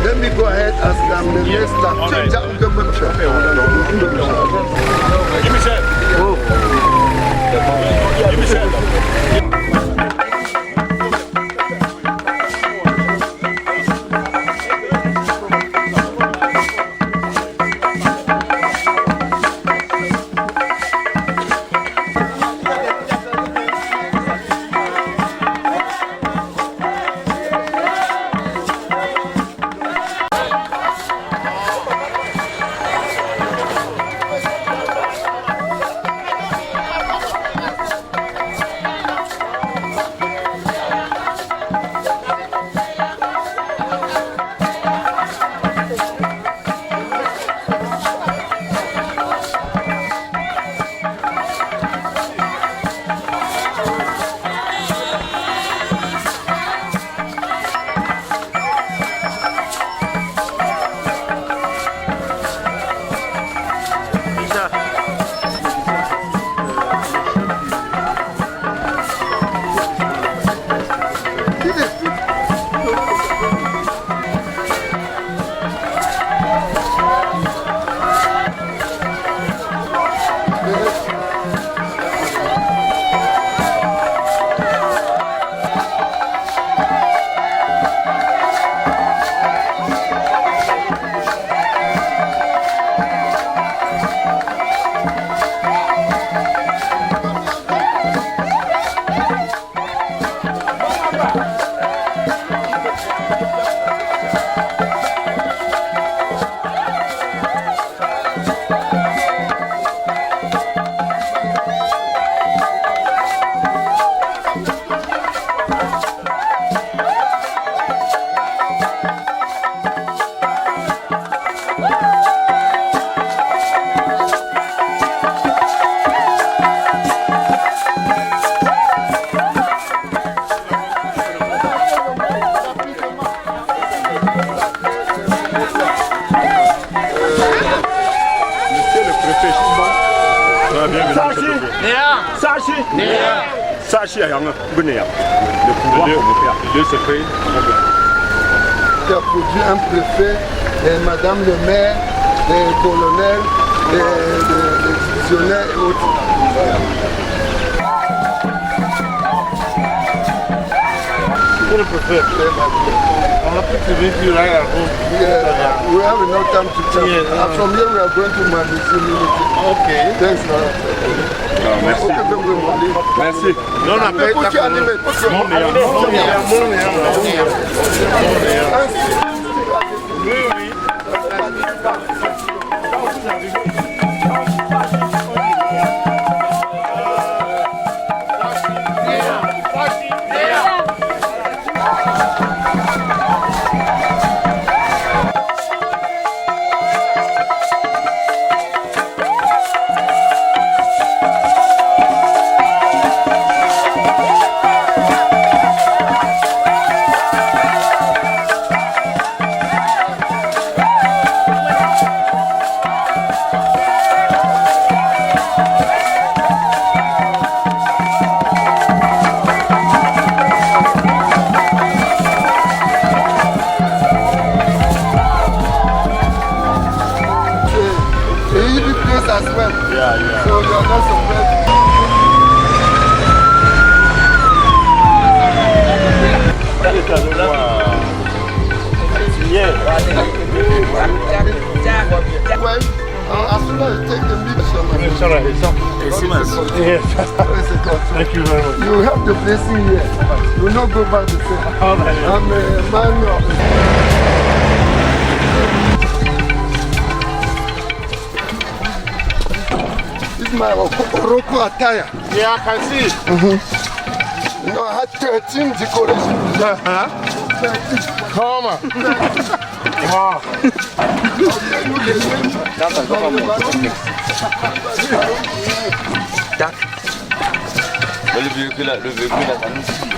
Let me go ahead and stand the next time. Change up the picture. Give me that. Give me that. Sachi a yanga Guinea. Le pouvoir de ce pays. Qui a produit un préfet, et madame le maire, les colonels, les divisionnaires et autres. Le préfet, on a pu trouver du rail à vous. We have enough time to tell. From here we are going to my museum. Okay. Thanks, Merci. Merci. Non, on a pas It's all right. It's not. Yes. Thank you very much. You have the blessing here. You will not go back the same. All right. I'm a man of... This is my Oroko attire. Yeah, I can see it. You know, I had 13 decorations. 13. Come on. Wow. Le véhicule là, ça nous suit.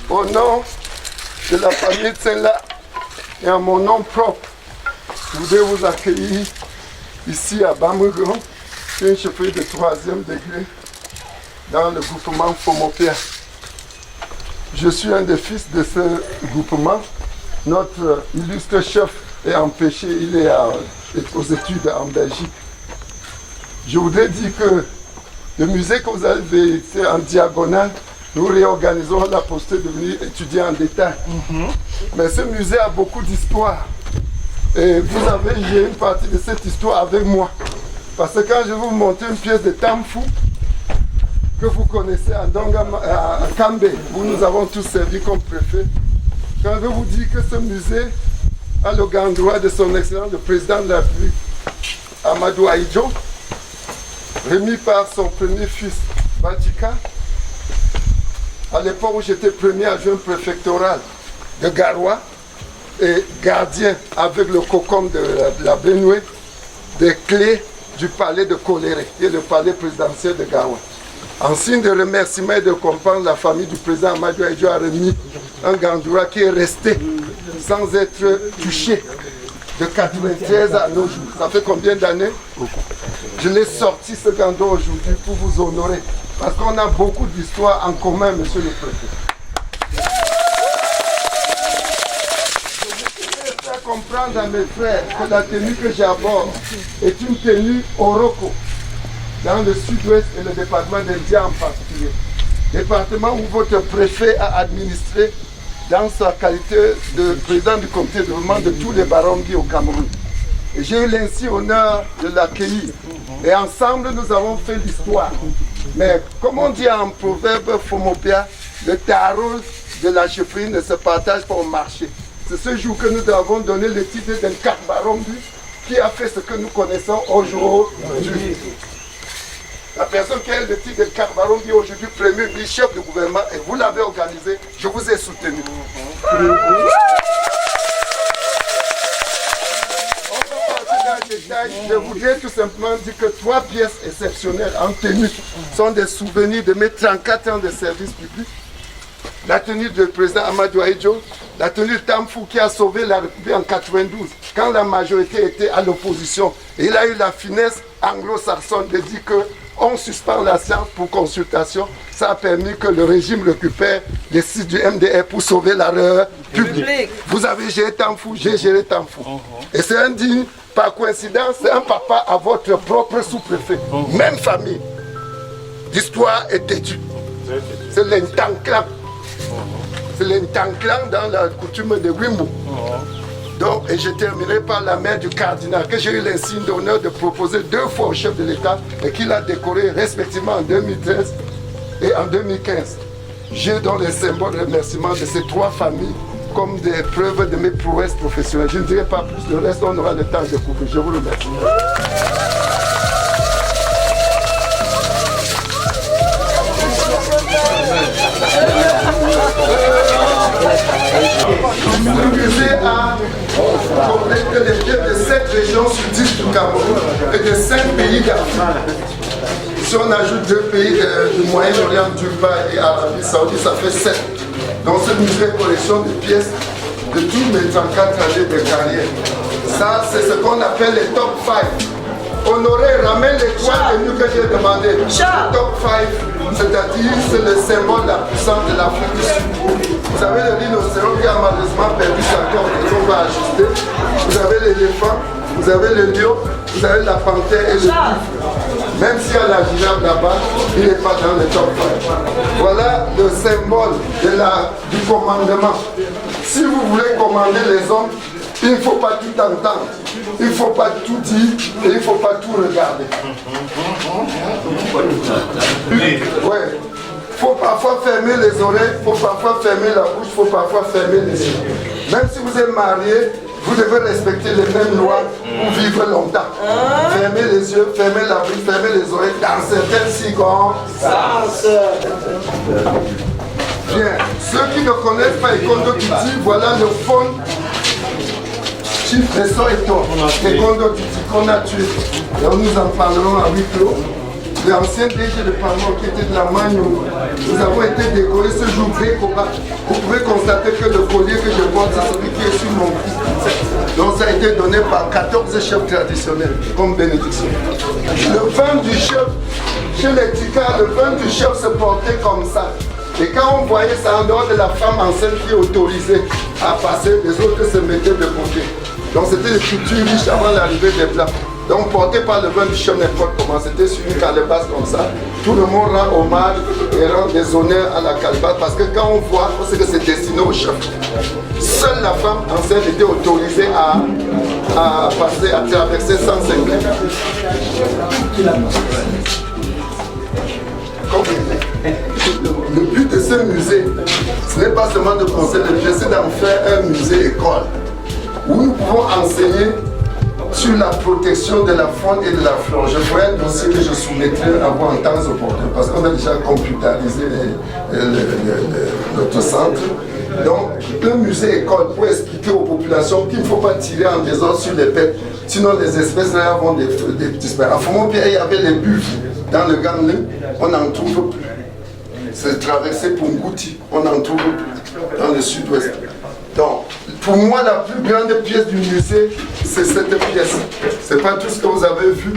Au nom de la famille Tsela et à mon nom propre, je voudrais vous accueillir ici à Bamougon, une chefferie de 3e degré dans le groupement Fomopia. Je suis un des fils de ce groupement. Notre illustre chef est empêché, il est aux études en Belgique. Je voudrais dire que le musée que vous avez ici en diagonale, nous réorganisons la possibilité de venir étudier en détail. Mais ce musée a beaucoup d'histoire. Et vous avez, j'ai une partie de cette histoire avec moi. Parce que quand je vais vous montrer une pièce de Tamfou, que vous connaissez à Kambe, où nous avons tous servi comme préfet, quand je vais vous dire que ce musée a le grand droit de son excellence, le président de la République, Amadou Ahidjo, remis par son premier fils, Batika, à l'époque où j'étais premier adjoint préfectoral de Garoua et gardien avec le COCOM de la Benoué des clés du palais de Coléré, qui est le palais présidentiel de Garoua. En signe de remerciement et de comprendre, la famille du président Amadou Ahidjo a remis un gandoura qui est resté sans être touché de 93 à nos jours. Ça fait combien d'années? Je l'ai sorti ce gandoura aujourd'hui pour vous honorer. Parce qu'on a beaucoup d'histoires en commun, monsieur le préfet. Je voudrais faire comprendre à mes frères que la tenue que j'aborde est une tenue Oroko, dans le sud-ouest et le département d'India en particulier. Département où votre préfet a administré dans sa qualité de président du comité de développement de tous les Barongi au Cameroun. Et j'ai eu l'ainsi honneur de l'accueillir. Et ensemble, nous avons fait l'histoire. Mais comme on dit en proverbe Fomopia, le tarot de la chefferie ne se partage pas au marché. C'est ce jour que nous avons donné le titre d'un Karbarombi qui a fait ce que nous connaissons aujourd'hui. La personne qui a le titre de Karbarombi aujourd'hui, premier bishop du gouvernement, et vous l'avez organisé, je vous ai soutenu. Je voudrais tout simplement dire que 3 pièces exceptionnelles en tenue sont des souvenirs de mes 34 ans de service public. La tenue du président Amadou Ahidjo, la tenue de Tamfou qui a sauvé la République en 92, quand la majorité était à l'opposition. Il a eu la finesse anglo-saxonne de dire qu'on suspend la séance pour consultation. Ça a permis que le régime récupère les sites du MDR pour sauver la République. Vous avez géré Tamfou, j'ai géré Tamfou. Et c'est indigne. Par coïncidence, c'est un papa à votre propre sous-préfet. Même famille. L'histoire est têtue. C'est l'Intanclan. C'est l'Intanclan dans la coutume de Wimbo. Donc, et je terminerai par la mère du cardinal, que j'ai eu l'insigne d'honneur de proposer 2 fois au chef de l'État et qu'il a décoré respectivement en 2013 et en 2015. J'ai donc les symboles de remerciement de ces 3 familles comme des preuves de mes prouesses professionnelles. Je ne dirai pas plus, le reste on aura le temps de couvrir. Je vous remercie. Le musée a collecté les biens de 7 régions sur 10 du Cameroun et de 5 pays d'Afrique. Si on ajoute 2 pays du Moyen-Orient, Dubaï et Arabie Saoudite, ça fait 7. Dans ce musée, collection de pièces de tous mes 34 années de carrière. Ça, c'est ce qu'on appelle les top 5. Honoré, ramène l'étoile de nous que j'ai demandé. Le top 5, c'est-à-dire c'est le symbole la puissance de l'Afrique du Sud. Vous avez le rhinocéros qui a malheureusement perdu sa corde et qu'on va ajuster. Vous avez l'éléphant, vous avez le lion, vous avez la panthère et le buffle. Même s'il y a la girafe là-bas, il n'est pas dans le top 5. Voilà le symbole du commandement. Si vous voulez commander les hommes, il ne faut pas tout entendre, il ne faut pas tout dire et il ne faut pas tout regarder. Ouais. Il faut parfois fermer les oreilles, il faut parfois fermer la bouche, il faut parfois fermer les yeux. Même si vous êtes marié, vous devez respecter les mêmes lois pour vivre longtemps. Fermez les yeux, fermez la bouche, fermez les oreilles dans certaines circonstances. Bien. Ceux qui ne connaissent pas Ekondo Titi, voilà le fond chiffre de Soweto, Ekondo Titi qu'on a tué. Et nous en parlerons à huis clos. L'ancien DG de Parlement qui était de la Magno, nous avons été décorés ce jour Bécoba. Vous pouvez constater que le collier que je porte, c'est celui qui est sur mon cou. Donc ça a été donné par 14 chefs traditionnels comme bénédiction. Le vin du chef, chez les Tika, le vin du chef se portait comme ça. Et quand on voyait ça en dehors de la femme enceinte qui est autorisée à passer, les autres se mettaient de côté. Donc c'était une culture riche avant l'arrivée des Blancs. Donc porté par le vin du chef n'importe comment, c'était sur une calebasse comme ça. Tout le monde rend hommage et rend des honneurs à la calebasse parce que quand on voit, on sait que c'est destiné au chef. Seule la femme enceinte était autorisée à passer, à traverser sans s'inquiéter. Le but de ce musée, ce n'est pas seulement de conserver les pièces, c'est d'en faire un musée-école où nous pouvons enseigner sur la protection de la faune et de la flore. Je ferai un dossier que je soumettrai à vous en temps opportun parce qu'on a déjà computarisé notre centre. Donc, un musée-école pour expliquer aux populations qu'il ne faut pas tirer en désordre sur les bêtes, sinon les espèces là vont des petits espèces. À Fomont-Pierre, il y avait les buffles dans le Ganglin, on n'en trouve plus. C'est traversé pour Ngouti, on n'en trouve plus dans le sud-ouest. Donc, pour moi, la plus grande pièce du musée, c'est cette pièce. Ce n'est pas tout ce que vous avez vu.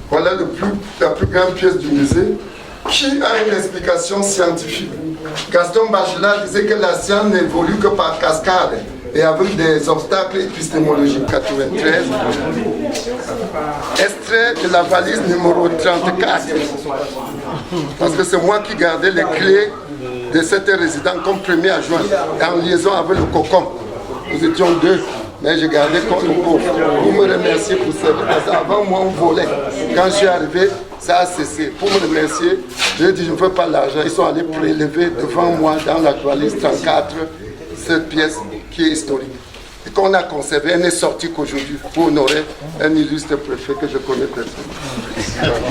Voilà la plus grande pièce du musée qui a une explication scientifique. Gaston Bachelard disait que la science n'évolue que par cascade et avec des obstacles épistémologiques. 93. Extrait de la valise numéro 34. Parce que c'est moi qui gardais les clés de cette résidence comme premier adjoint en liaison avec le COCOM. Nous étions deux, mais j'ai gardé comme le pauvre. Pour me remercier pour ça, parce qu'avant moi on volait. Quand je suis arrivé, ça a cessé. Pour me remercier, j'ai dit je ne veux pas l'argent. Ils sont allés prélever devant moi dans la valise 34 cette pièce qui est historique. Et qu'on a conservé, elle n'est sortie qu'aujourd'hui pour honorer un illustre préfet que je connais personnellement.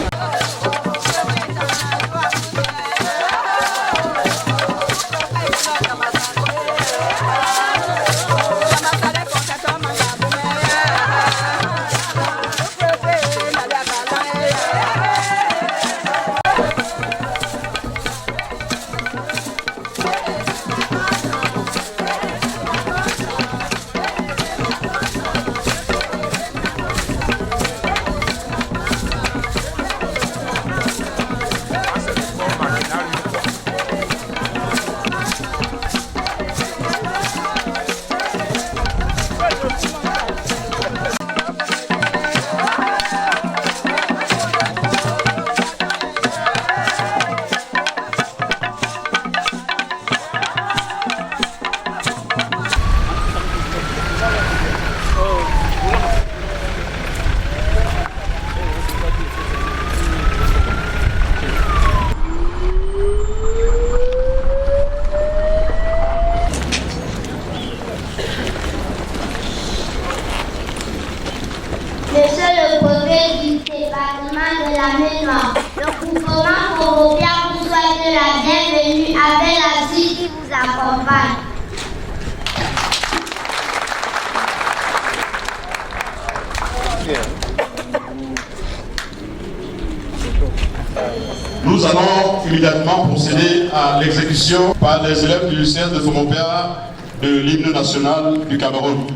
Nous allons immédiatement procéder à l'exécution par les élèves du CS de Fomopéa de l'hymne national du Cameroun.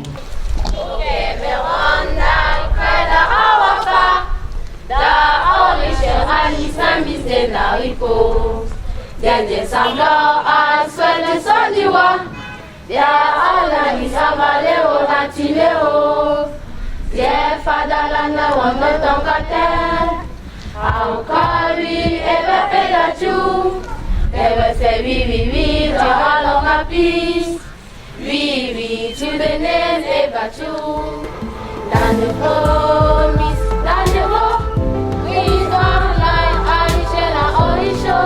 Oui, tu venais et battu dans le promis, dans le mot, oui, dans la oricho,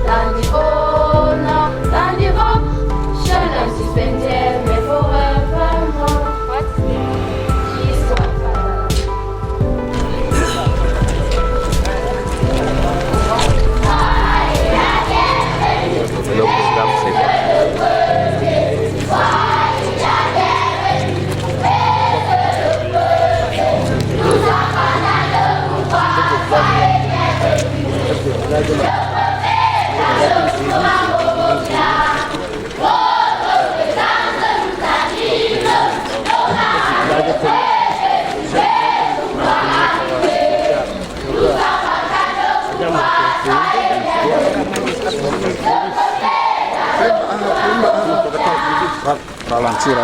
dans le honneur, dans le vent, je ne suspendais, mais forevermore. Ralentir.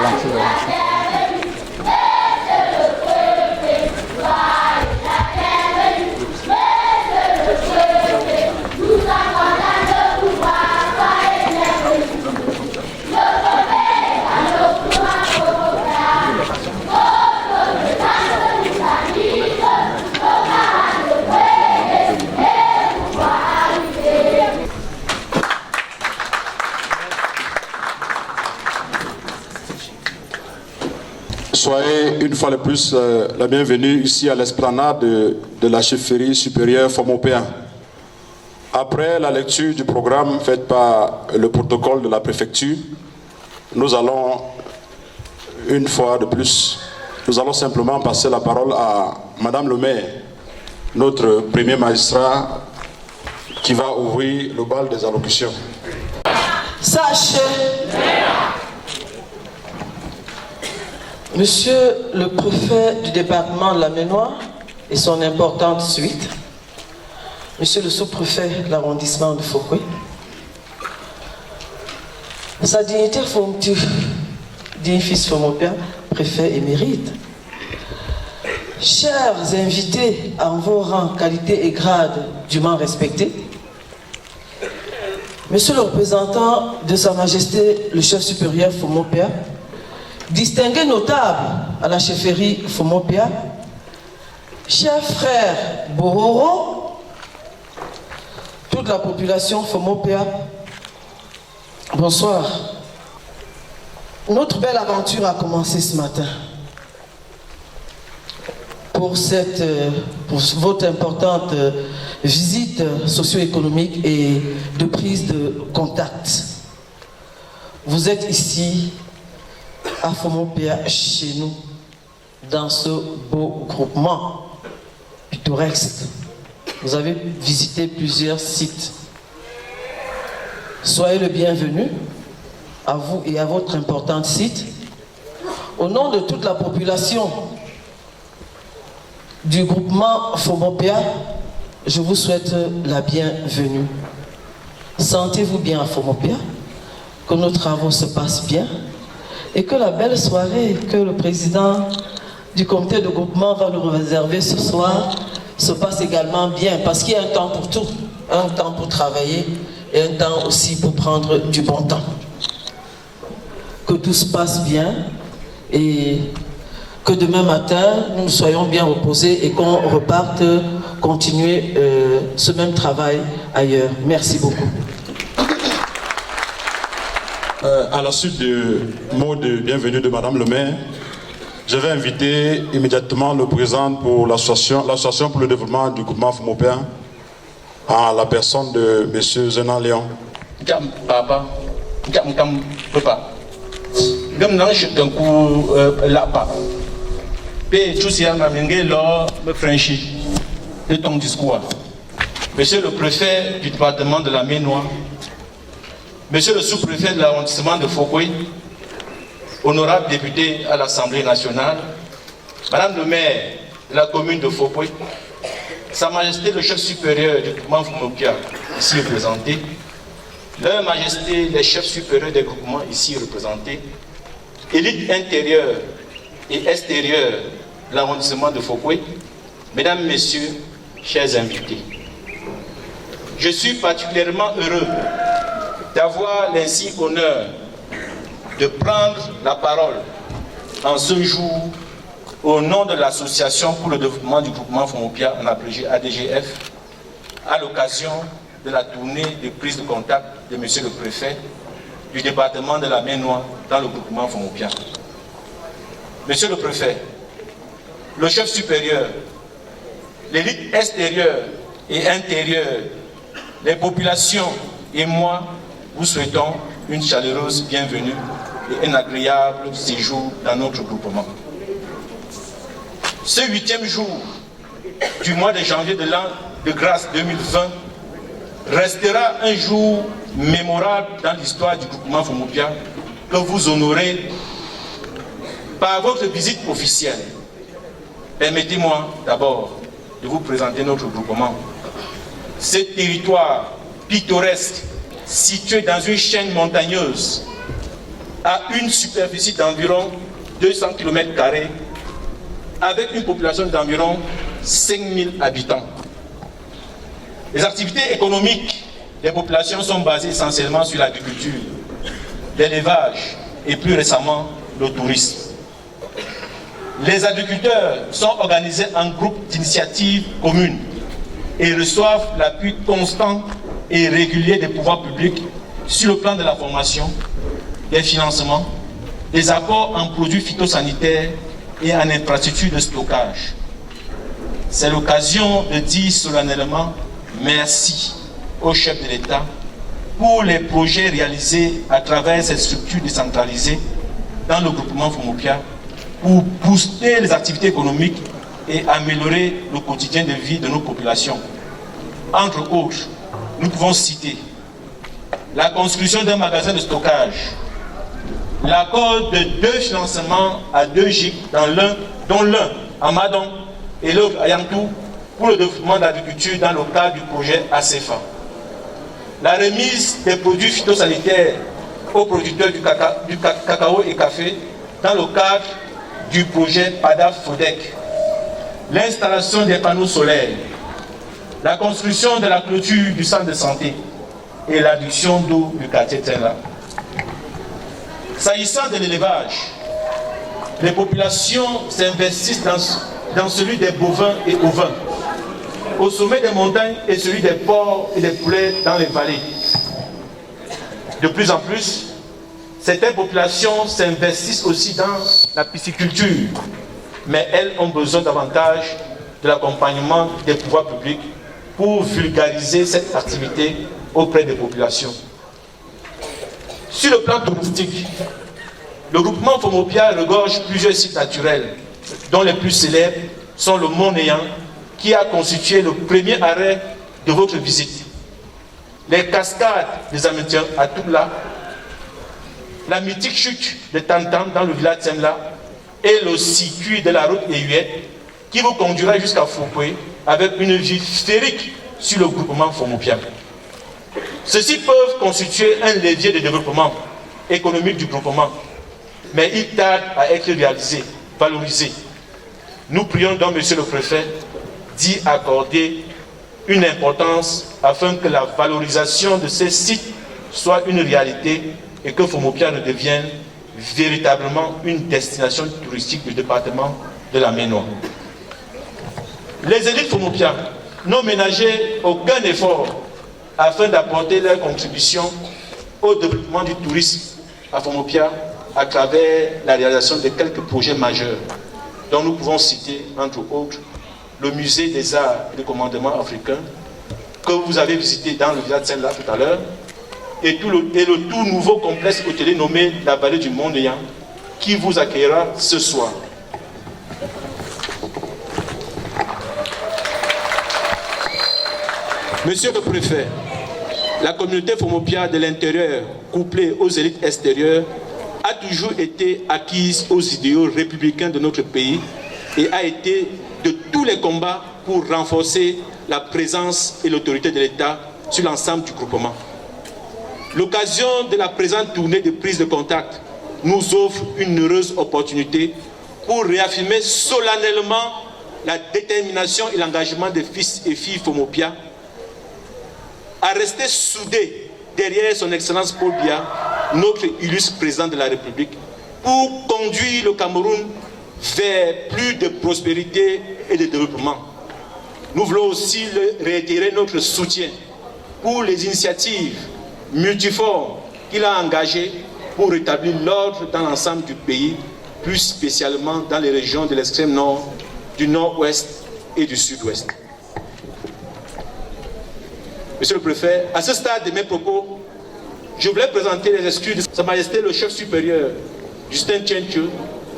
Soyez une fois de plus la bienvenue ici à l'esplanade de la chefferie supérieure Fomopéa. Après la lecture du programme fait par le protocole de la préfecture, nous allons une fois de plus, nous allons simplement passer la parole à Madame le maire, notre premier magistrat, qui va ouvrir le bal des allocutions. Sachez, Monsieur le préfet du département de la Ménoire et son importante suite, Monsieur le sous-préfet de l'arrondissement de Fokwe, sa dignité Fomtu, digne fils Fomopéa, préfet émérite, chers invités en vos rangs, qualités et grades dûment respectés, Monsieur le représentant de Sa Majesté le chef supérieur Fomopéa, distingué notable à la chefferie Fomopéa, chers frères Bororo, toute la population Fomopéa, bonsoir. Notre belle aventure a commencé ce matin. Pour votre importante visite socio-économique et de prise de contact. Vous êtes ici à Fomopéa, chez nous, dans ce beau groupement pittoresque. Vous avez visité plusieurs sites. Soyez le bienvenu, à vous et à votre important site. Au nom de toute la population du groupement Fomopéa, je vous souhaite la bienvenue. Sentez-vous bien à Fomopéa, que nos travaux se passent bien, et que la belle soirée que le président du comité de groupement va nous réserver ce soir se passe également bien, parce qu'il y a un temps pour tout, un temps pour travailler et un temps aussi pour prendre du bon temps. Que tout se passe bien et que demain matin nous soyons bien reposés et qu'on reparte continuer ce même travail ailleurs. Merci beaucoup. À la suite du mot de bienvenue de Madame le maire, je vais inviter immédiatement le président pour l'association pour le développement du groupement Fomopéa, à la personne de M. Zenan Léon. Jam papa, jam kam papa. Gam nan je d'un coup là pas. Pe tout si anga mingue là me franchi de ton discours. Monsieur le préfet du département de la Maine-Noire, Monsieur le sous-préfet de l'arrondissement de Fokwe, honorable député à l'Assemblée nationale, Madame le maire de la commune de Fokwe, Sa Majesté le chef supérieur du groupement Fomopia, ici représenté, Leur Majesté les chefs supérieurs des groupements ici représentés, élite intérieure et extérieure de l'arrondissement de Fokwe, Mesdames, Messieurs, chers invités. Je suis particulièrement heureux d'avoir l'insigne honneur de prendre la parole en ce jour au nom de l'Association pour le développement du groupement Fomopia, en abrégé ADGF, à l'occasion de la tournée de prise de contact de Monsieur le Préfet du département de la Maine-Noire dans le groupement Fomopia. Monsieur le Préfet, le chef supérieur, l'élite extérieure et intérieure, les populations et moi, vous souhaitons une chaleureuse bienvenue et un agréable séjour dans notre groupement. Ce 8e jour du mois de janvier de l'an de grâce 2020 restera un jour mémorable dans l'histoire du groupement Fomopia que vous honorez par votre visite officielle. Permettez-moi d'abord de vous présenter notre groupement. Ce territoire pittoresque situé dans une chaîne montagneuse à une superficie d'environ 200 km² avec une population d'environ 5000 habitants. Les activités économiques des populations sont basées essentiellement sur l'agriculture, l'élevage et plus récemment le tourisme. Les agriculteurs sont organisés en groupes d'initiatives communes et reçoivent l'appui constant et régulier des pouvoirs publics sur le plan de la formation, des financements, des apports en produits phytosanitaires et en infrastructures de stockage. C'est l'occasion de dire solennellement merci au chef de l'État pour les projets réalisés à travers cette structure décentralisée dans le groupement Fomopia pour booster les activités économiques et améliorer le quotidien de vie de nos populations. Entre autres, nous pouvons citer la construction d'un magasin de stockage, l'accord de 2 financements à 2 GIC, dont l'un à Madon et l'autre à Yantou, pour le développement de l'agriculture dans le cadre du projet ACEFA. La remise des produits phytosanitaires aux producteurs du cacao et café dans le cadre du projet PADAF-FODEC. L'installation des panneaux solaires, la construction de la clôture du centre de santé et l'adduction d'eau du quartier Tenla. S'agissant de l'élevage, les populations s'investissent dans celui des bovins et ovins, au sommet des montagnes et celui des porcs et des poulets dans les vallées. De plus en plus, certaines populations s'investissent aussi dans la pisciculture, mais elles ont besoin davantage de l'accompagnement des pouvoirs publics pour vulgariser cette activité auprès des populations. Sur le plan touristique, le groupement Fomopia regorge plusieurs sites naturels, dont les plus célèbres sont le Mont Néant, qui a constitué le premier arrêt de votre visite, les cascades des Amétiens à Toula, la mythique chute de Tantam dans le village Tsemla et le circuit de la route Eyuet qui vous conduira jusqu'à Fokwe avec une vue sphérique sur le groupement Fomopia. Ceux-ci peuvent constituer un levier de développement économique du groupement, mais ils tardent à être réalisés, valorisés. Nous prions donc Monsieur le Préfet d'y accorder une importance afin que la valorisation de ces sites soit une réalité et que Fomopia devienne véritablement une destination touristique du département de la Maine-Noire. Les élites Fomopia n'ont ménagé aucun effort afin d'apporter leur contribution au développement du tourisme à Fomopia à travers la réalisation de quelques projets majeurs dont nous pouvons citer, entre autres, le musée des arts et du commandement africain que vous avez visité dans le village Saint-La tout à l'heure et le tout nouveau complexe hôtelier nommé la vallée du Mont Néant qui vous accueillera ce soir. Monsieur le préfet, la communauté Fomopia de l'intérieur, couplée aux élites extérieures, a toujours été acquise aux idéaux républicains de notre pays et a été de tous les combats pour renforcer la présence et l'autorité de l'État sur l'ensemble du groupement. L'occasion de la présente tournée de prise de contact nous offre une heureuse opportunité pour réaffirmer solennellement la détermination et l'engagement des fils et filles Fomopia à rester soudés derrière son Excellence Paul Biya, notre illustre président de la République, pour conduire le Cameroun vers plus de prospérité et de développement. Nous voulons aussi réitérer notre soutien pour les initiatives multiformes qu'il a engagées pour rétablir l'ordre dans l'ensemble du pays, plus spécialement dans les régions de l'extrême nord, du nord-ouest et du sud-ouest. Monsieur le préfet, à ce stade de mes propos, je voulais présenter les excuses de Sa Majesté le chef supérieur, Justin Tchencho,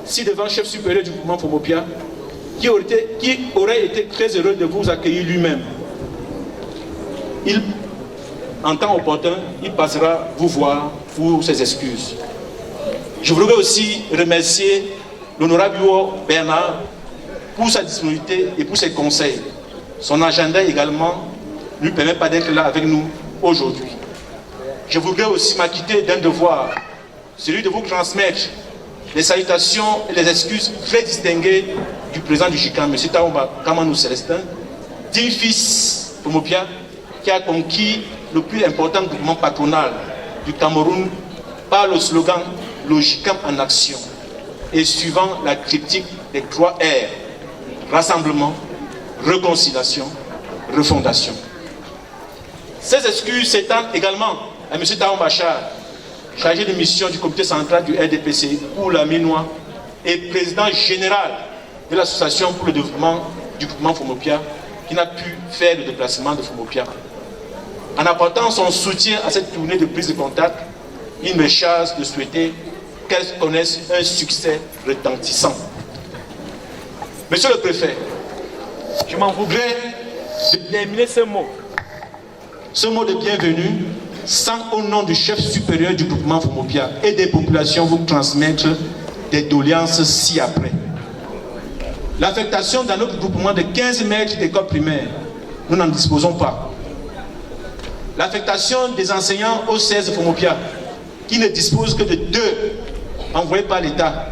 ci-devant chef supérieur du mouvement Fomopia, qui aurait été très heureux de vous accueillir lui-même. En temps opportun, il passera vous voir pour ses excuses. Je voudrais aussi remercier l'honorable Bernard pour sa disponibilité et pour ses conseils. Son agenda également ne lui permet pas d'être là avec nous aujourd'hui. Je voudrais aussi m'acquitter d'un devoir, celui de vous transmettre les salutations et les excuses très distinguées du président du JICAM, M. Taomba Kamanou Célestin, digne fils Fomopia, qui a conquis le plus important groupement patronal du Cameroun par le slogan « Le JICAM en action » et suivant la critique des 3 R, rassemblement, réconciliation, refondation. Ces excuses s'étendent également à M. Taon Bachar, chargé de mission du comité central du RDPC pour la Minois et président général de l'association pour le développement du groupement Fomopia, qui n'a pu faire le déplacement de Fomopia. En apportant son soutien à cette tournée de prise de contact, il me charge de souhaiter qu'elle connaisse un succès retentissant. Monsieur le préfet, je m'en voudrais de terminer ce mot de bienvenue, sans au nom du chef supérieur du groupement Fomopia et des populations vous transmettre des doléances ci-après. L'affectation dans notre groupement de 15 maîtres d'école primaire, nous n'en disposons pas. L'affectation des enseignants au 16 Fomopia, qui ne disposent que de 2 envoyés par l'État.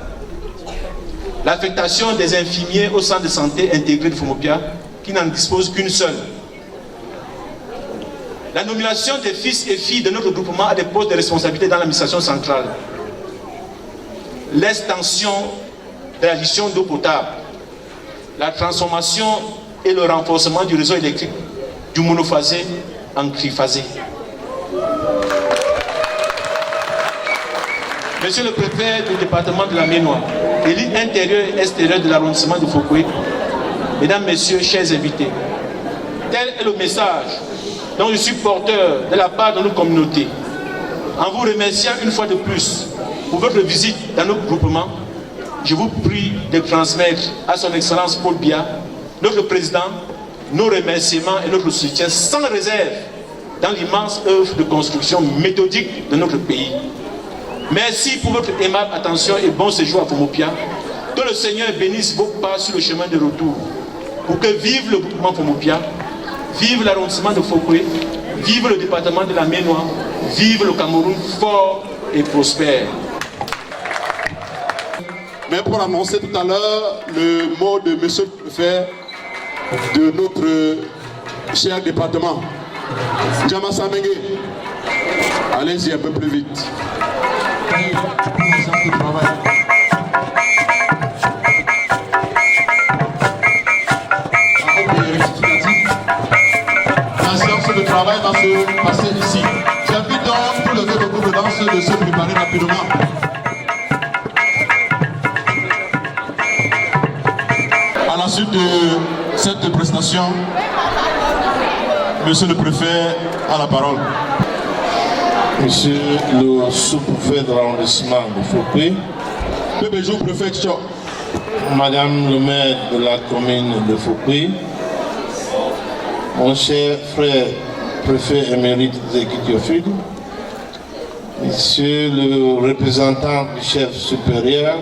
L'affectation des infirmiers au centre de santé intégré de Fomopia, qui n'en disposent qu'une seule. La nomination des fils et filles de notre groupement à des postes de responsabilité dans l'administration centrale. L'extension de la gestion d'eau potable. La transformation et le renforcement du réseau électrique du monophasé en triphasé. Monsieur le préfet du département de la Ménois, élite intérieure et extérieure de l'arrondissement de Fokoué, mesdames, messieurs, chers invités, tel est le message dont je suis porteur de la part de nos communautés. En vous remerciant une fois de plus pour votre visite dans notre groupement, je vous prie de transmettre à son Excellence Paul Biya, notre président, nos remerciements et notre soutien sans réserve dans l'immense œuvre de construction méthodique de notre pays. Merci pour votre aimable attention et bon séjour à Fomopia. Que le Seigneur bénisse vos pas sur le chemin de retour. Pour que vive le groupement Fomopia, vive l'arrondissement de Fokoué, vive le département de la Ménois, vive le Cameroun fort et prospère. Mais pour annoncer tout à l'heure le mot de monsieur le préfet de notre cher département, Djama Samenge. Allez-y un peu plus vite. La séance de travail va se passer ici. J'invite donc tout le groupe de danse de se préparer rapidement. À la suite de cette prestation, monsieur le préfet a la parole. Monsieur le sous-préfet de l'arrondissement de Fokoué, Madame le maire de la commune de Fokoué, mon cher frère préfet émérite Zekitiophile, Monsieur le représentant du chef supérieur,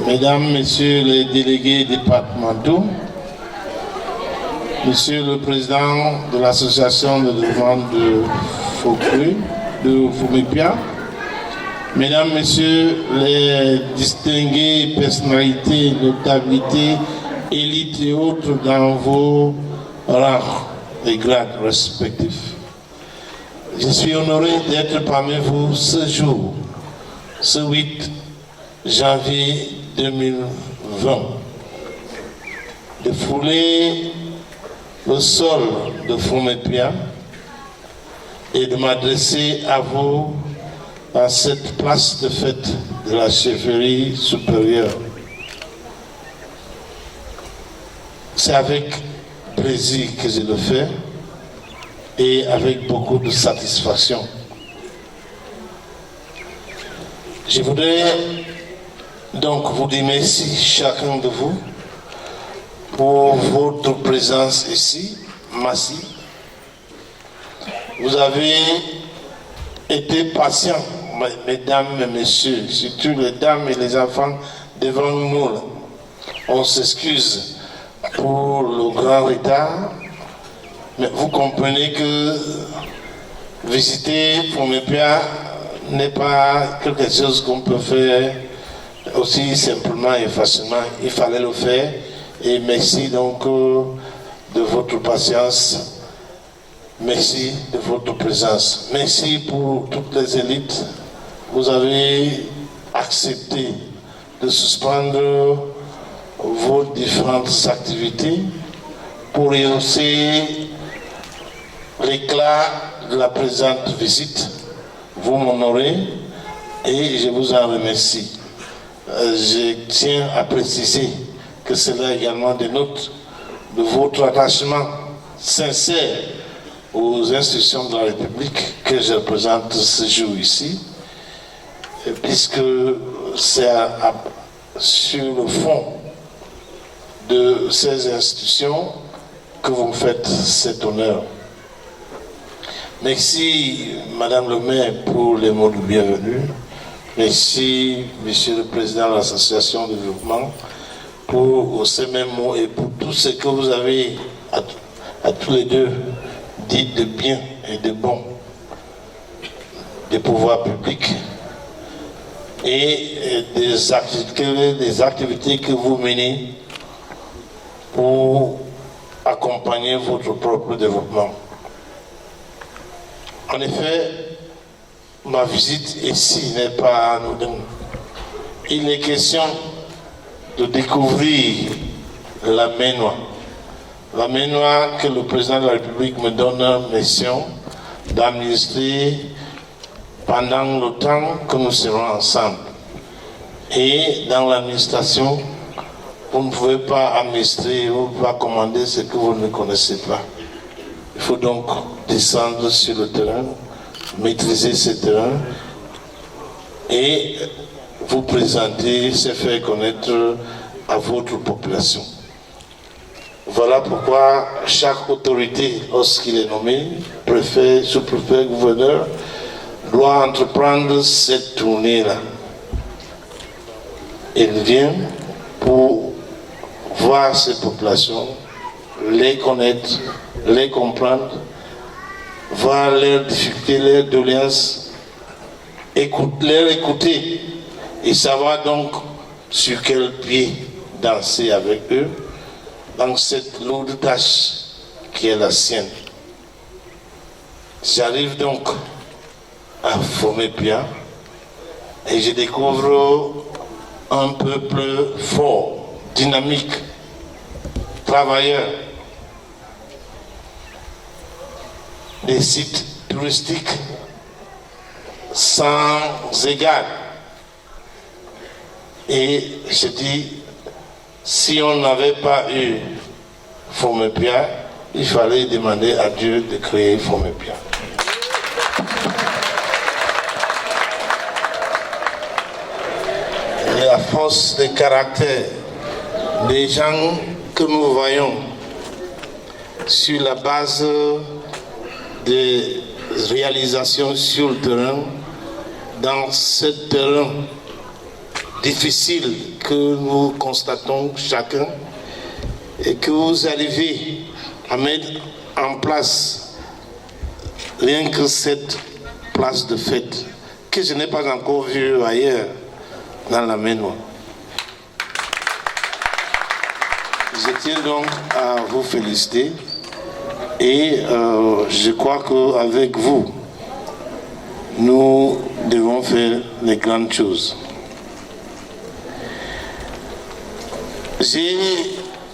Mesdames, Messieurs les délégués départementaux, Monsieur le président de l'association de développement de Fomepia, Mesdames, Messieurs les distinguées personnalités, notabilités, élites et autres dans vos rangs et grades respectifs. Je suis honoré d'être parmi vous ce jour, ce 8 janvier 2020, de fouler le sol de Fomepia et de m'adresser à vous à cette place de fête de la chefferie supérieure. C'est avec plaisir que je le fais et avec beaucoup de satisfaction. Je voudrais donc vous dire merci chacun de vous pour votre présence ici. Merci. Vous avez été patients, mesdames et messieurs, surtout les dames et les enfants devant nous. On s'excuse pour le grand retard, mais vous comprenez que visiter Fomepia n'est pas quelque chose qu'on peut faire aussi simplement et facilement. Il fallait le faire et merci donc de votre patience, merci de votre présence, merci pour toutes les élites. Vous avez accepté de suspendre vos différentes activités pour rehausser l'éclat de la présente visite. Vous m'honorez et je vous en remercie. Je tiens à préciser que cela également dénote de votre attachement sincère aux institutions de la République que je représente ce jour ici, puisque c'est sur le fond de ces institutions que vous me faites cet honneur. Merci, Madame le maire, pour les mots de bienvenue. Merci, Monsieur le Président de l'Association de développement, pour ces mêmes mots et pour tout ce que vous avez à tous les deux dit de bien et de bon des pouvoirs publics et des activités que vous menez pour accompagner votre propre développement. En effet, ma visite ici n'est pas anodine. Il est question de découvrir la Ménois. La Ménois que le président de la République me donne mission d'administrer pendant le temps que nous serons ensemble. Et dans l'administration, vous ne pouvez pas administrer, vous ne pouvez pas commander ce que vous ne connaissez pas. Il faut donc descendre sur le terrain, maîtriser ce terrain et vous présenter, se faire connaître à votre population. Voilà pourquoi chaque autorité, lorsqu'il est nommé, préfet, sous-préfet, gouverneur, doit entreprendre cette tournée-là. Il vient pour voir ces populations, les connaître, les comprendre, voir leurs difficultés, leurs doléances, les écouter et savoir donc sur quel pied danser avec eux dans cette lourde tâche qui est la sienne. J'arrive donc à Fomepia et je découvre un peuple fort, dynamique, travailleur, des sites touristiques sans égal. Et je dis, si on n'avait pas eu Fomepia, il fallait demander à Dieu de créer Fomepia. La force de caractère des gens que nous voyons sur la base des réalisations sur le terrain, dans ce terrain difficile que nous constatons chacun, et que vous arrivez à mettre en place rien que cette place de fête que je n'ai pas encore vue ailleurs dans la Maine-Noire. Je tiens donc à vous féliciter et je crois qu'avec vous, nous devons faire les grandes choses. J'ai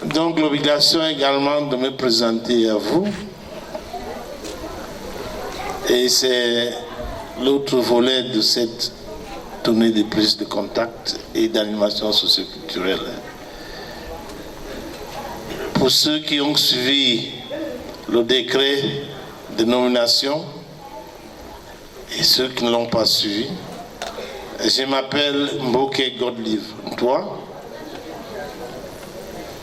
donc l'obligation également de me présenter à vous. Et c'est l'autre volet de cette tournée de prise de contact et d'animation socioculturelle. Pour ceux qui ont suivi le décret de nomination et ceux qui ne l'ont pas suivi, je m'appelle Mboké Godlive Ntoa.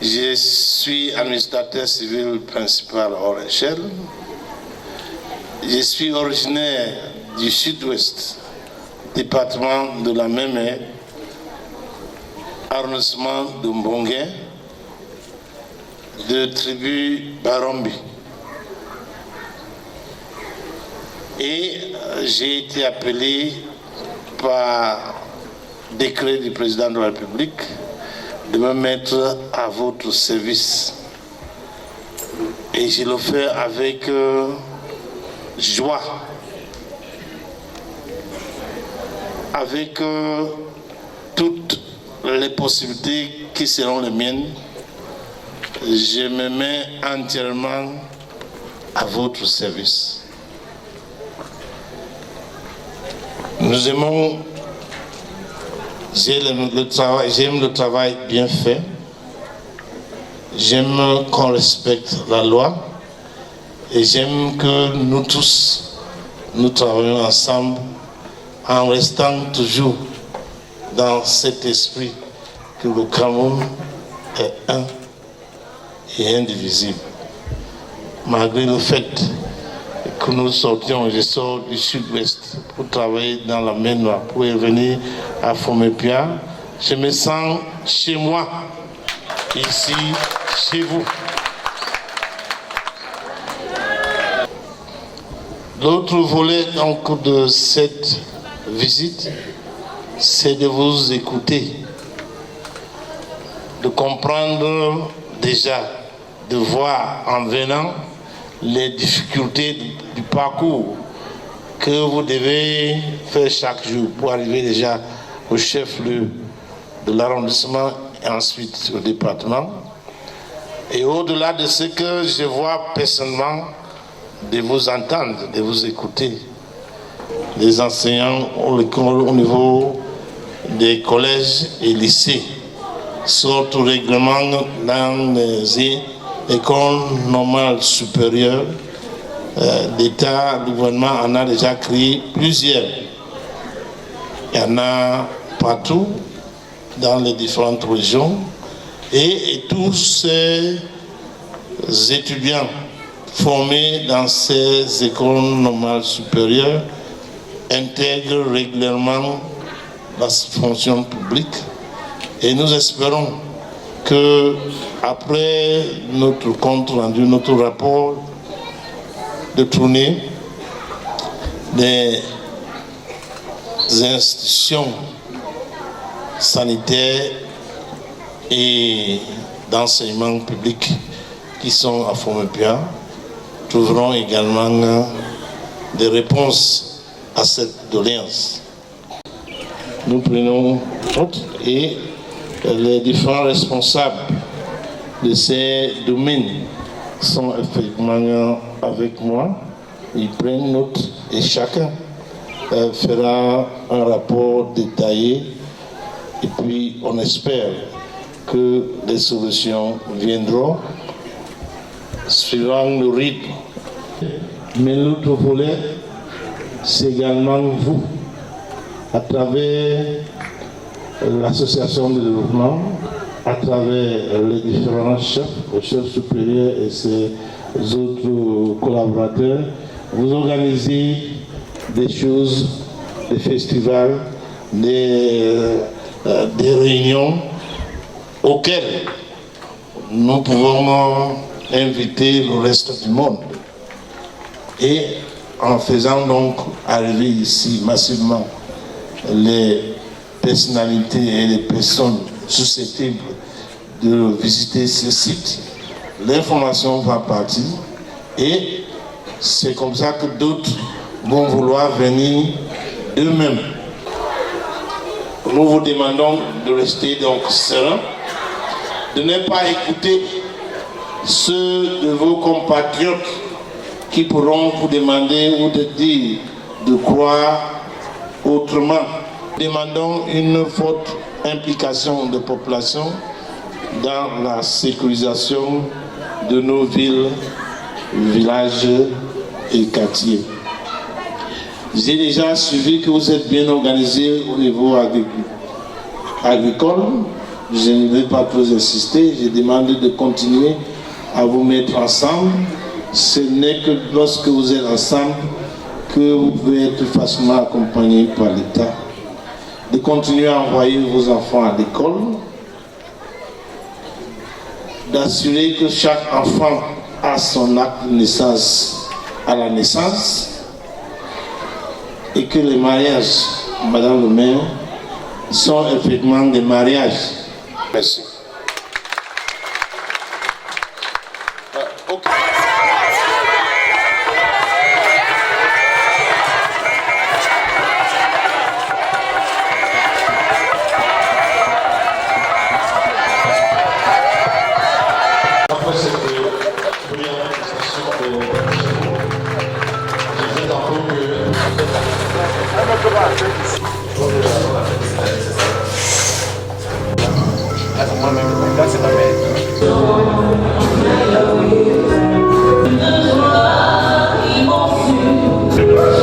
Je suis administrateur civil principal hors échelle. Je suis originaire du sud-ouest, département de la Mémé, arrondissement de Mbongué, de tribu Barombi. Et j'ai été appelé par décret du président de la République de me mettre à votre service. Et je le fais avec joie, avec toutes les possibilités qui seront les miennes. Je me mets entièrement à votre service. Nous aimons, j'aime le travail bien fait, j'aime qu'on respecte la loi et j'aime que nous tous, nous travaillons ensemble en restant toujours dans cet esprit que le Cameroun est un et indivisible. Malgré le fait que nous sortions, je sors du sud-ouest pour travailler dans la Maine-Noire, pour venir à Fomepia, je me sens chez moi, ici, chez vous. L'autre volet donc de cette visite, c'est de vous écouter, de comprendre déjà, de voir en venant les difficultés du parcours que vous devez faire chaque jour pour arriver déjà au chef-lieu de l'arrondissement et ensuite au département. Et au-delà de ce que je vois personnellement, de vous entendre, de vous écouter. Les enseignants au niveau des collèges et lycées sortent régulièrement dans les écoles normales supérieures d'État. Le gouvernement en a déjà créé plusieurs. Il y en a partout dans les différentes régions et tous ces étudiants formés dans ces écoles normales supérieures intègrent régulièrement la fonction publique et nous espérons que après notre compte rendu, notre rapport de tournée des institutions sanitaires et d'enseignement public qui sont à Fomepia trouveront également des réponses à cette doléance. Nous prenons note et les différents responsables de ces domaines sont effectivement avec moi. Ils prennent note et chacun fera un rapport détaillé et puis on espère que des solutions viendront suivant le rythme. Mais l'autre volet, c'est également vous, à travers l'association de développement à travers les différents chefs supérieurs et ses autres collaborateurs, vous organisez des choses, des festivals, des réunions auxquelles nous pouvons inviter le reste du monde. Et en faisant donc arriver ici massivement les personnalités et les personnes susceptibles de visiter ce site, l'information va partir et c'est comme ça que d'autres vont vouloir venir eux-mêmes. Nous vous demandons de rester donc serein, de ne pas écouter ceux de vos compatriotes qui pourront vous demander ou de dire de croire autrement. Demandons une forte implication de population dans la sécurisation de nos villes, villages et quartiers. J'ai déjà suivi que vous êtes bien organisé au niveau agricole. Je ne vais pas trop insister, j'ai demandé de continuer à vous mettre ensemble. Ce n'est que lorsque vous êtes ensemble que vous pouvez être facilement accompagné par l'État. De continuer à envoyer vos enfants à l'école, d'assurer que chaque enfant a son acte de naissance à la naissance et que les mariages, Madame le maire, sont effectivement des mariages. Merci. Après cette première manifestation de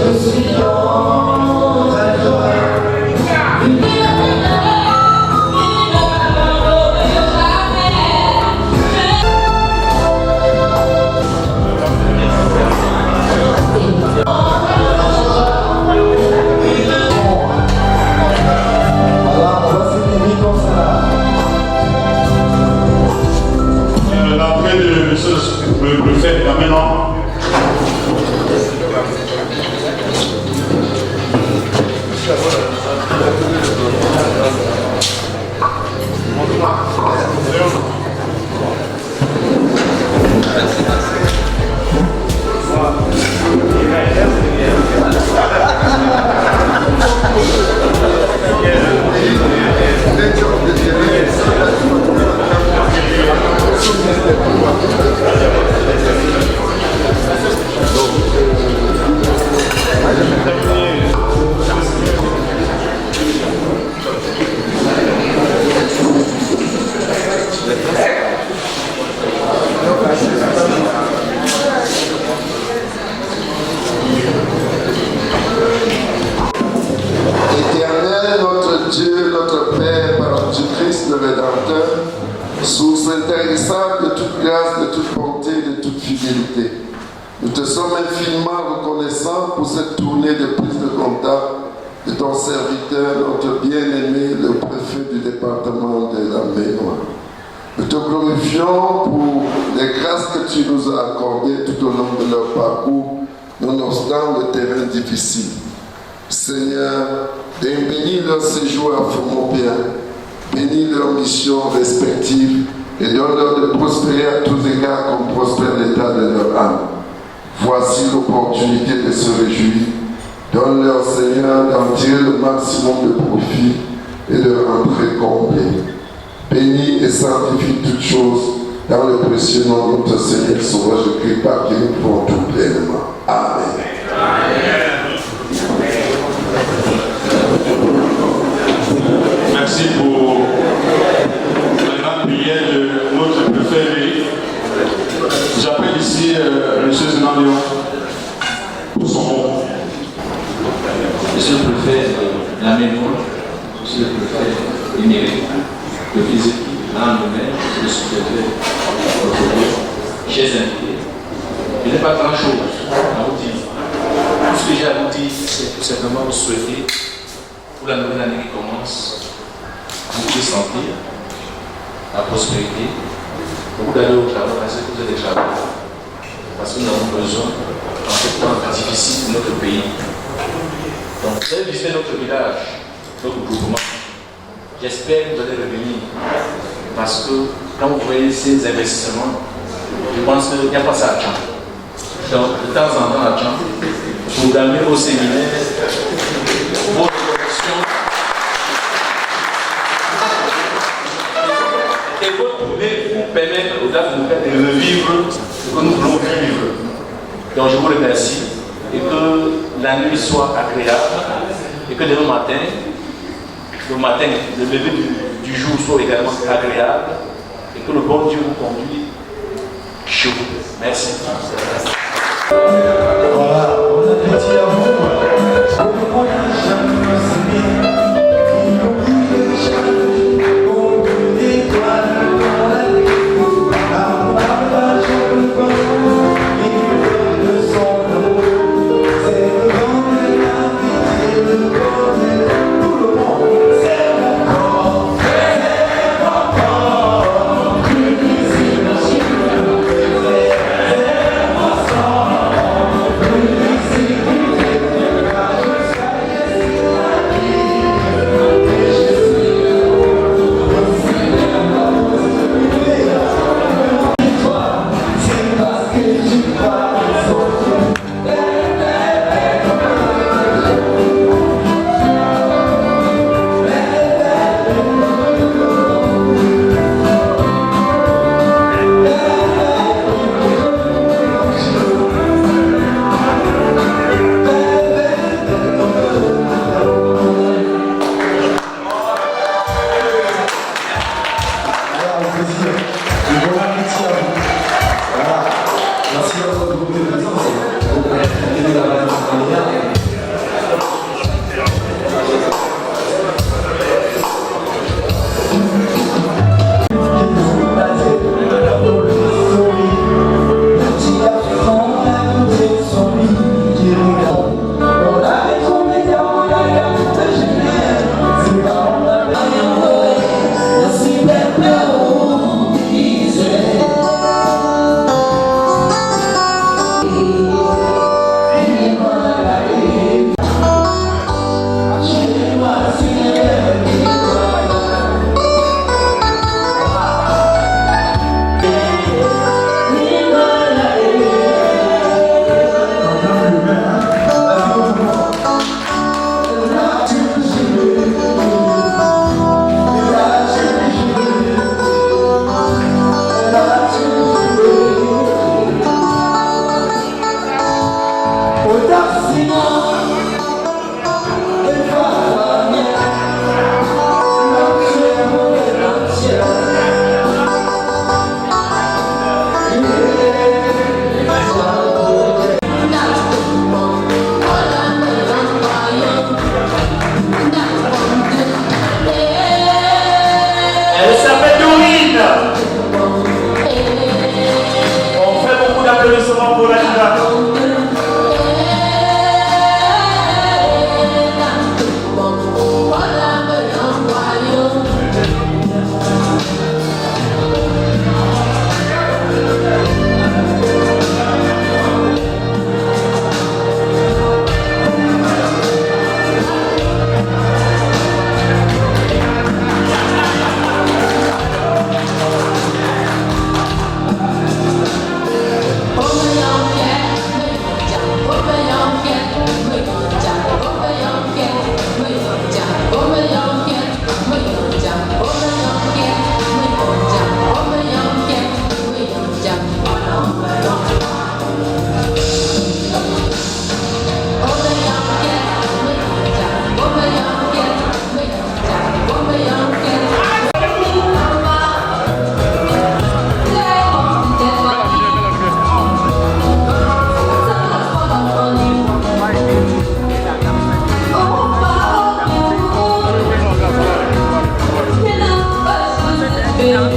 je disais tantôt l'entrée de monsieur le préfet là maintenant. Éternel, notre Dieu, notre Père, par Jésus-Christ le Rédempteur, source intéressante de toute grâce, de toute bonté, de toute fidélité. Nous te sommes infiniment reconnaissants pour cette tournée de prise de contact de ton serviteur, notre bien-aimé, le préfet du département de la Mémoire. Nous te glorifions pour les grâces que tu nous as accordées tout au long de leur parcours, nonobstant le terrain difficile. Seigneur, bénis leur séjour à Fomopia, bénis leurs missions respectives et donne-leur de prospérer à tous égards comme prospère l'état de leur âme. Voici l'opportunité de se réjouir. Donne-leur, Seigneur, d'en tirer le maximum de profit et de rentrer complet. Bénis et sanctifie toutes choses dans le précieux nom de notre Seigneur Sauveur Jésus-Christ, par qui nous pouvons tout pleinement. Amen. Merci pour la grande prière de notre préfet. J'appelle ici M. Zenandio pour son mot. Monsieur le préfet de la Mémoire, Monsieur le préfet émérite, le physique, lendemain, c'est le sous-préfet chers invités. Il n'est pas grand-chose à vous dire. Tout ce que j'ai à vous dire, c'est tout simplement vous souhaiter, pour la nouvelle année qui commence, beaucoup de santé, la prospérité, beaucoup d'aller au travail, parce que vous êtes des travailleurs. Parce que nous avons besoin, en ce temps difficile de notre pays. Donc, vous allez visiter notre village, notre groupement. J'espère que vous allez revenir. Parce que quand vous voyez ces investissements, je pense qu'il n'y a pas ça à Tcham. Donc, de temps en temps à Tcham, vous gagnez au séminaire vos réflexions et votre tournée vous permettre au-delà de revivre ce que nous voulons vivre. Donc, je vous remercie et que la nuit soit agréable et que demain matin, le lever du jour soit également agréable et que le bon Dieu vous conduise chez vous. Merci. Voilà, on a petit à vous. Build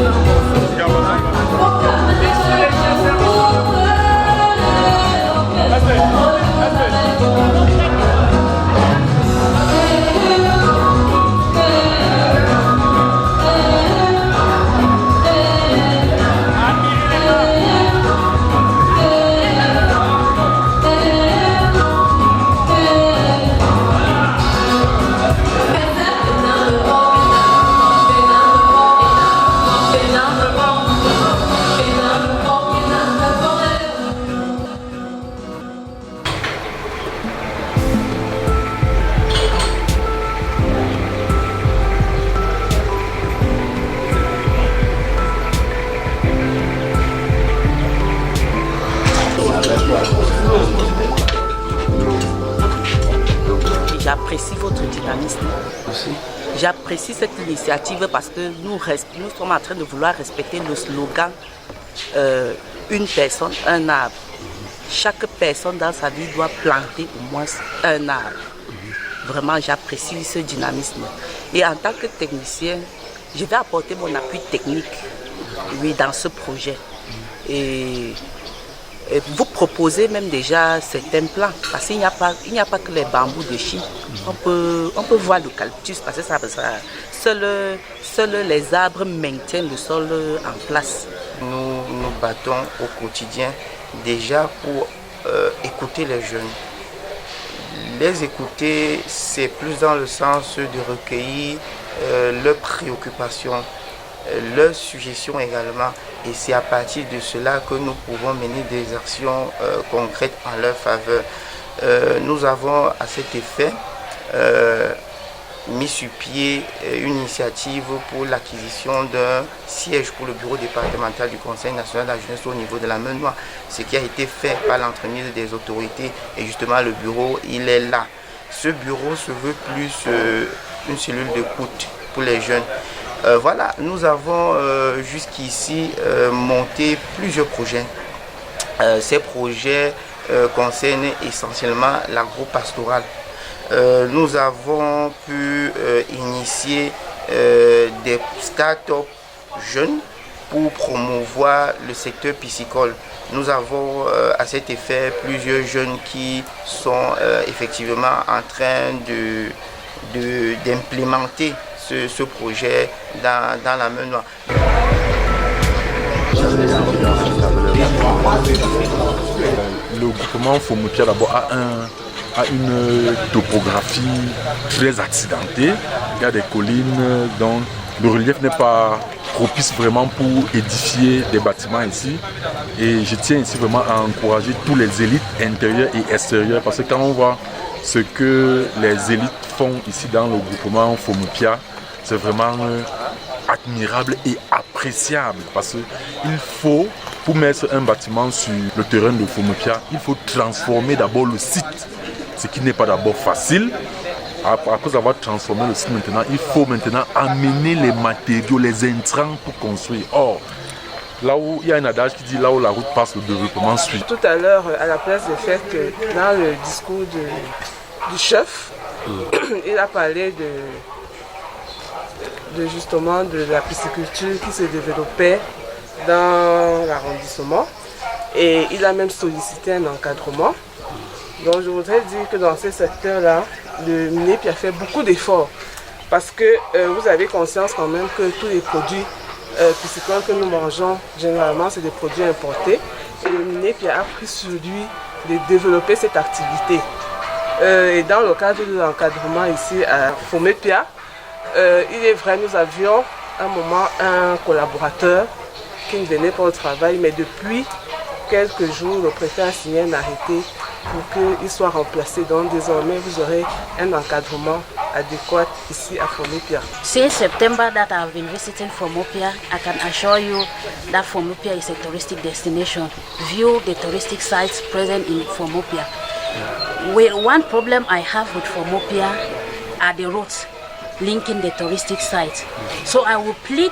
j'apprécie votre dynamisme. Merci. J'apprécie cette initiative parce que nous sommes en train de vouloir respecter le slogan une personne, un arbre. Chaque personne dans sa vie doit planter au moins un arbre. Vraiment, j'apprécie ce dynamisme. Et en tant que technicien, je vais apporter mon appui technique dans ce projet. Et vous proposez même déjà certains plans, parce qu'il n'y a pas que les bambous de Chine. On peut voir l'eucalyptus, parce que seuls les arbres maintiennent le sol en place. Nous nous battons au quotidien déjà pour écouter les jeunes. Les écouter, c'est plus dans le sens de recueillir leurs préoccupations, leurs suggestions également. Et c'est à partir de cela que nous pouvons mener des actions concrètes en leur faveur. Nous avons à cet effet mis sur pied une initiative pour l'acquisition d'un siège pour le bureau départemental du Conseil national de la jeunesse au niveau de la Menoie, ce qui a été fait par l'entremise des autorités et justement le bureau, il est là. Ce bureau se veut plus une cellule d'écoute pour les jeunes. Voilà, nous avons jusqu'ici monté plusieurs projets. Ces projets concernent essentiellement l'agro-pastoral. Nous avons pu initier des start-up jeunes pour promouvoir le secteur piscicole. Nous avons à cet effet plusieurs jeunes qui sont effectivement en train d'implémenter ce projet dans la Menoie. Le groupement Fomopia d'abord a une topographie très accidentée. Il y a des collines, donc le relief n'est pas propice vraiment pour édifier des bâtiments ici. Et je tiens ici vraiment à encourager tous les élites intérieures et extérieures, parce que quand on voit ce que les élites font ici dans le groupement Fomopia, c'est vraiment admirable et appréciable, parce qu'il faut, pour mettre un bâtiment sur le terrain de Fomopia, il faut transformer d'abord le site, ce qui n'est pas d'abord facile. À cause d'avoir transformé le site maintenant, il faut maintenant amener les matériaux, les intrants pour construire. Or, là où il y a un adage qui dit là où la route passe, le développement suit. Tout à l'heure, à la place des fêtes, dans le discours du chef, il a parlé justement de la pisciculture qui se développait dans l'arrondissement, et il a même sollicité un encadrement. Donc je voudrais dire que dans ce secteur-là, le MINEP a fait beaucoup d'efforts, parce que vous avez conscience quand même que tous les produits piscicoles que nous mangeons, généralement c'est des produits importés, et le MINEP a pris sur lui de développer cette activité. Et dans le cadre de l'encadrement ici à Fomopia, il est vrai, nous avions à un moment un collaborateur qui ne venait pas au travail, mais depuis quelques jours, le préfet a signé un arrêté pour qu'il soit remplacé. Donc désormais, vous aurez un encadrement adéquat ici à Fomopia. Since September that I've been visiting Fomopia, I can assure you that Fomopia is a touristic destination. View the touristic sites present in Fomopia. One problem I have with Fomopia are the roads linking the touristic sites. So I will plead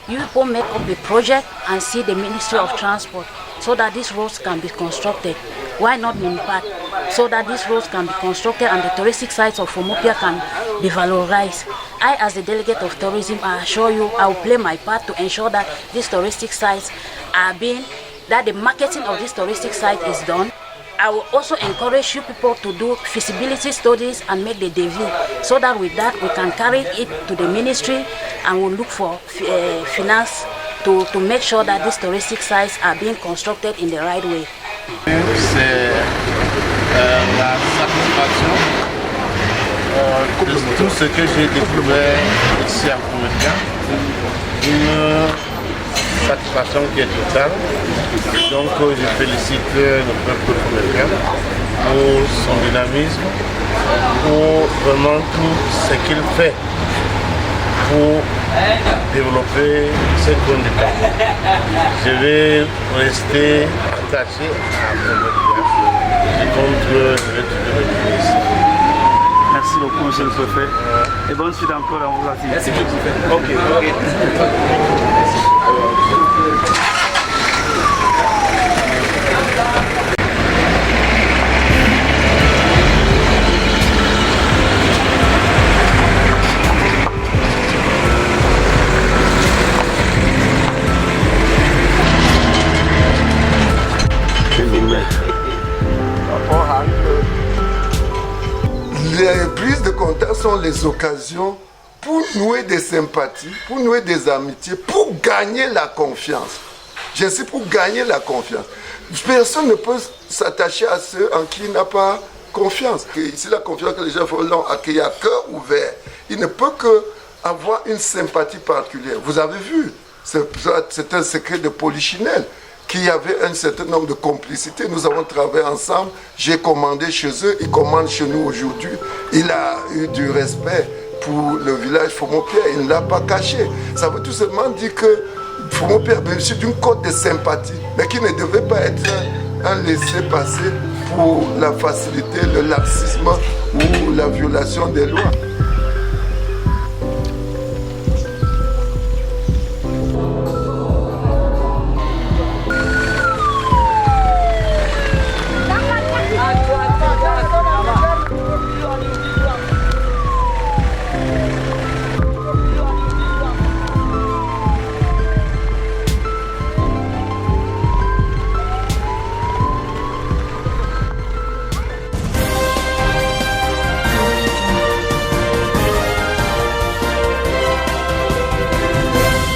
you people make up a project and see the Ministry of Transport so that these roads can be constructed. Why not Minipat? So that these roads can be constructed and the touristic sites of Fomopia can be valorized. I, as the delegate of tourism, I assure you I will play my part to ensure that these touristic sites are that the marketing of this touristic site is done. I will also encourage you people to do feasibility studies and make the debut, so that with that we can carry it to the ministry and we'll look for finance to make sure that these touristic sites are being constructed in the right way. C'est la satisfaction de tout ce que j'ai découvert ici à Fomopia. Une satisfaction qui est totale. Donc je félicite le peuple Fomopien pour son dynamisme, pour vraiment tout ce qu'il fait pour développer cette zone de temps. Je vais rester attaché à Fomopia. Je compte le ici. Merci. Merci beaucoup, monsieur le préfet. Et bonne suite encore dans vos activités. Merci, monsieur le préfet. Ok. Les prises de contact sont les occasions pour nouer des sympathies, pour nouer des amitiés, pour gagner la confiance. J'insiste, pour gagner la confiance. Personne ne peut s'attacher à ceux en qui il n'a pas confiance. Ici, la confiance que les gens l'ont accueillie à cœur ouvert. Il ne peut que avoir une sympathie particulière. Vous avez vu, c'est un secret de Polichinelle, qu'il y avait un certain nombre de complicités. Nous avons travaillé ensemble, j'ai commandé chez eux, ils commandent chez nous aujourd'hui. Il a eu du respect pour le village Fomopierre, il ne l'a pas caché. Ça veut tout simplement dire que Fomopierre bénéficie d'une cote de sympathie, mais qui ne devait pas être un laissez-passer pour la facilité, le laxisme ou la violation des lois.